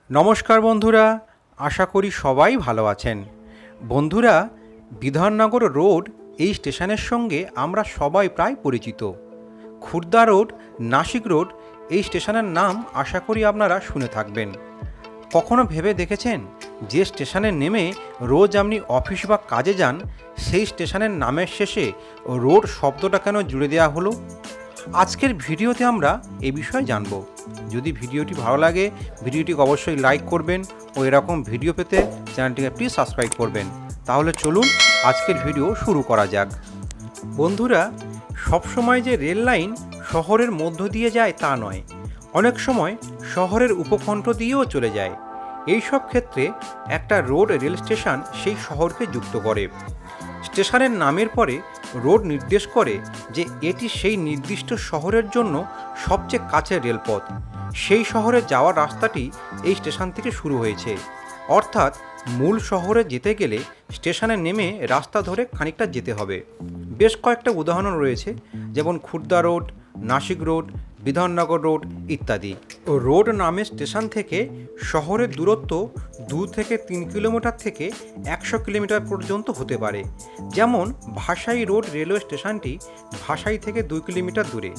নমস্কার বন্ধুরা, আশা করি সবাই ভালো আছেন। বন্ধুরা, বিধাননগর রোড এই স্টেশনের সঙ্গে আমরা সবাই প্রায় পরিচিত। খুর্দা রোড, নাসিক রোড এই স্টেশনের নাম আশা করি আপনারা শুনে থাকবেন। কখনো ভেবে দেখেছেন যে স্টেশনে নেমে রোজ আপনি অফিস বা কাজে যান, সেই স্টেশনের নামের শেষে রোড শব্দটা কেন জুড়ে দেওয়া হলো? আজকের ভিডিওতে আমরা এ বিষয়ে জানব। যদি ভিডিওটি ভালো লাগে ভিডিওটিকে অবশ্যই লাইক করবেন ও এরকম ভিডিও পেতে চ্যানেলটিকে প্লিজ সাবস্ক্রাইব করবেন। তাহলে চলুন আজকের ভিডিও শুরু করা যাক। বন্ধুরা, সবসময় যে রেল লাইন শহরের মধ্য দিয়ে যায় তা নয়, অনেক সময় শহরের উপকণ্ঠ দিয়েও চলে যায়। এই সব ক্ষেত্রে একটা রোড রেল স্টেশন সেই শহরকে যুক্ত করে। স্টেশনের নামের পরে রোড নির্দেশ করে যে এটি সেই নির্দিষ্ট শহরের জন্য সবচেয়ে কাছের রেলপথ। সেই শহরে যাওয়ার রাস্তাটি এই স্টেশন থেকে শুরু হয়েছে। অর্থাৎ মূল শহরে যেতে গেলে স্টেশনে নেমে রাস্তা ধরে খানিকটা যেতে হবে। বেশ কয়েকটা উদাহরণ রয়েছে, যেমন Khurda road, Nashik road, Bidhannagar road ইত্যাদি। রোড নামের স্টেশন থেকে শহরের দূরত্ব 2 থেকে 3 কিলোমিটার থেকে 100 কিলোমিটার পর্যন্ত হতে পারে। যেমন ভাসাই রোড রেলওয়ে স্টেশনটি ভাসাই থেকে 2 কিলোমিটার দূরে।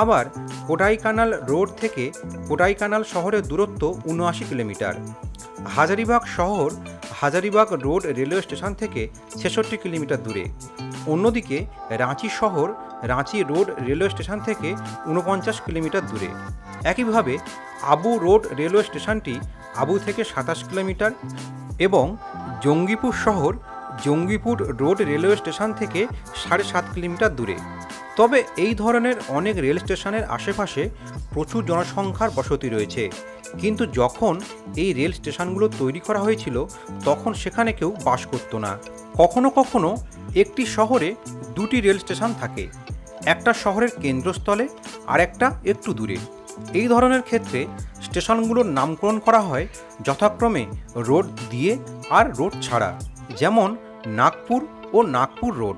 আবার কোডাইকানাল রোড থেকে কোডাইকানাল শহরের দূরত্ব 79 কিলোমিটার। হাজারিবাগ শহর হাজারিবাগ রোড রেলওয়ে স্টেশন থেকে 66 কিলোমিটার দূরে। অন্যদিকে রাঁচি শহর রাঁচি রোড রেলওয়ে স্টেশন থেকে 49 কিলোমিটার দূরে। একইভাবে আবু রোড রেলওয়ে স্টেশনটি আবু থেকে 27 কিলোমিটার এবং জঙ্গিপুর শহর জঙ্গিপুর রোড রেলওয়ে স্টেশন থেকে 7.5 কিলোমিটার দূরে। তবে এই ধরনের অনেক রেল স্টেশনের আশেপাশে প্রচুর জনসংখ্যার বসতি রয়েছে, কিন্তু যখন এই রেল স্টেশনগুলো তৈরি করা হয়েছিল তখন সেখানে কেউ বাস করতো না। কখনো কখনো একটি শহরে 2টি রেল স্টেশন থাকে, একটা শহরের কেন্দ্রস্থলে আর একটা একটু দূরে। এই ধরনের ক্ষেত্রে স্টেশনগুলোর নামকরণ করা হয় যথাক্রমে রোড দিয়ে আর রোড ছাড়া। যেমন নাগপুর ও নাগপুর রোড।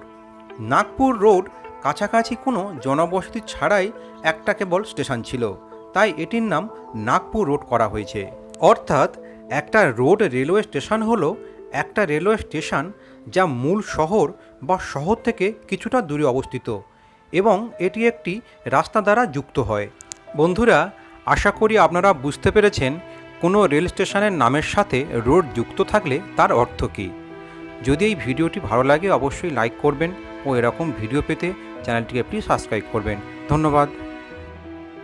নাগপুর রোড কাছাকাছি কোনো জনবসতি ছাড়াই একটা কেবল স্টেশন ছিল, তাই এটির নাম নাগপুর রোড করা হয়েছে। অর্থাৎ একটা রোড রেলওয়ে স্টেশন হলো একটা রেলওয়ে স্টেশন যা মূল শহর বা শহর থেকে কিছুটা দূরে অবস্থিত এবং এটি একটি রাস্তা দ্বারা যুক্ত হয়। বন্ধুরা, আশা করি আপনারা বুঝতে পেরেছেন কোনো রেল স্টেশনের নামের সাথে রোড যুক্ত থাকলে তার অর্থ কী। যদি এই ভিডিওটি ভালো লাগে অবশ্যই লাইক করবেন ও এরকম ভিডিও পেতে চ্যানেলটিকে প্লিজ সাবস্ক্রাইব করবেন। ধন্যবাদ।